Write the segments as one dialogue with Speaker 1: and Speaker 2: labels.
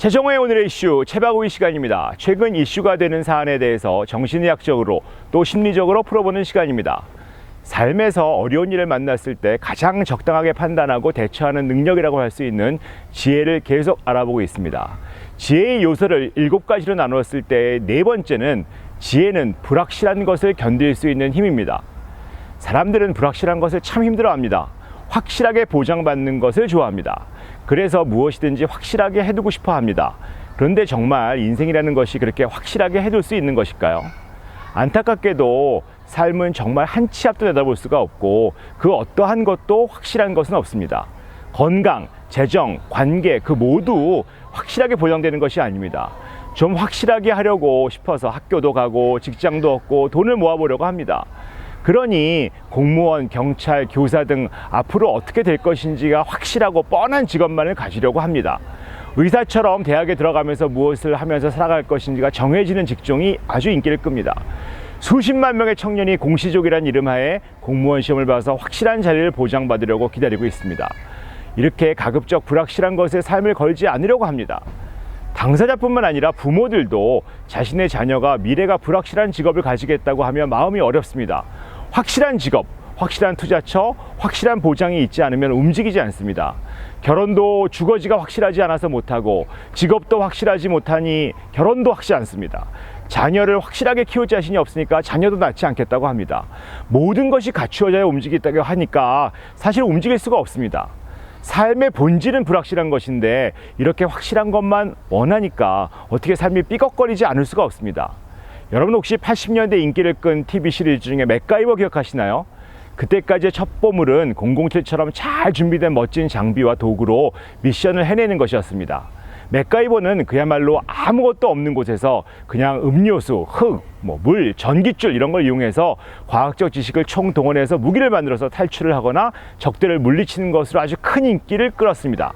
Speaker 1: 최정호의 오늘의 이슈 최박우의 시간입니다. 최근 이슈가 되는 사안에 대해서 정신의학적으로 또 심리적으로 풀어보는 시간입니다. 삶에서 어려운 일을 만났을 때 가장 적당하게 판단하고 대처하는 능력이라고 할 수 있는 지혜를 계속 알아보고 있습니다. 지혜의 요소를 7가지로 나누었을 때 네 번째는 지혜는 불확실한 것을 견딜 수 있는 힘입니다. 사람들은 불확실한 것을 참 힘들어합니다. 확실하게 보장받는 것을 좋아합니다. 그래서 무엇이든지 확실하게 해두고 싶어 합니다. 그런데 정말 인생이라는 것이 그렇게 확실하게 해둘 수 있는 것일까요? 안타깝게도 삶은 정말 한 치 앞도 내다볼 수가 없고 그 어떠한 것도 확실한 것은 없습니다. 건강, 재정, 관계 그 모두 확실하게 보장되는 것이 아닙니다. 좀 확실하게 하려고 싶어서 학교도 가고 직장도 얻고 돈을 모아보려고 합니다. 그러니 공무원, 경찰, 교사 등 앞으로 어떻게 될 것인지가 확실하고 뻔한 직업만을 가지려고 합니다. 의사처럼 대학에 들어가면서 무엇을 하면서 살아갈 것인지가 정해지는 직종이 아주 인기를 끕니다. 수십만 명의 청년이 공시족이란 이름하에 공무원 시험을 봐서 확실한 자리를 보장받으려고 기다리고 있습니다. 이렇게 가급적 불확실한 것에 삶을 걸지 않으려고 합니다. 당사자뿐만 아니라 부모들도 자신의 자녀가 미래가 불확실한 직업을 가지겠다고 하면 마음이 어렵습니다. 확실한 직업, 확실한 투자처, 확실한 보장이 있지 않으면 움직이지 않습니다. 결혼도 주거지가 확실하지 않아서 못하고 직업도 확실하지 못하니 결혼도 확실하지 않습니다. 자녀를 확실하게 키울 자신이 없으니까 자녀도 낳지 않겠다고 합니다. 모든 것이 갖추어져야 움직이겠다고 하니까 사실 움직일 수가 없습니다. 삶의 본질은 불확실한 것인데 이렇게 확실한 것만 원하니까 어떻게 삶이 삐걱거리지 않을 수가 없습니다. 여러분 혹시 80년대 인기를 끈 TV 시리즈 중에 맥가이버 기억하시나요? 그때까지의 첫 보물은 007처럼 잘 준비된 멋진 장비와 도구로 미션을 해내는 것이었습니다. 맥가이버는 그야말로 아무것도 없는 곳에서 그냥 음료수, 흙, 물, 전깃줄 이런 걸 이용해서 과학적 지식을 총동원해서 무기를 만들어서 탈출을 하거나 적들을 물리치는 것으로 아주 큰 인기를 끌었습니다.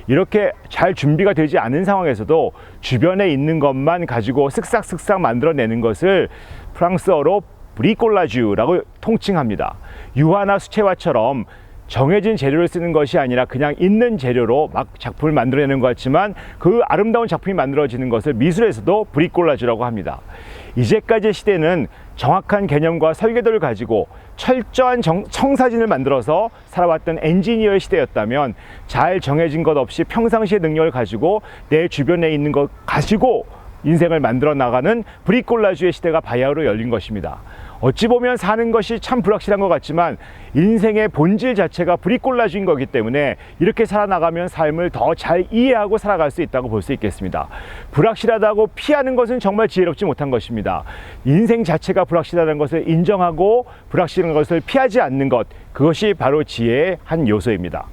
Speaker 1: 이렇게 잘 준비가 되지 않은 상황에서도 주변에 있는 것만 가지고 쓱싹쓱싹 만들어내는 것을 프랑스어로 브리콜라주라고 통칭합니다. 유화나 수채화처럼 정해진 재료를 쓰는 것이 아니라 그냥 있는 재료로 막 작품을 만들어내는 것 같지만 그 아름다운 작품이 만들어지는 것을 미술에서도 브리콜라주라고 합니다. 이제까지의 시대는 정확한 개념과 설계도를 가지고 철저한 청사진을 만들어서 살아왔던 엔지니어의 시대였다면 잘 정해진 것 없이 평상시의 능력을 가지고 내 주변에 있는 것 가지고 인생을 만들어 나가는 브리콜라주의 시대가 바야흐로 열린 것입니다. 어찌 보면 사는 것이 참 불확실한 것 같지만 인생의 본질 자체가 브리콜라주인 거기 때문에 이렇게 살아나가면 삶을 더 잘 이해하고 살아갈 수 있다고 볼 수 있겠습니다. 불확실하다고 피하는 것은 정말 지혜롭지 못한 것입니다. 인생 자체가 불확실하다는 것을 인정하고 불확실한 것을 피하지 않는 것, 그것이 바로 지혜의 한 요소입니다.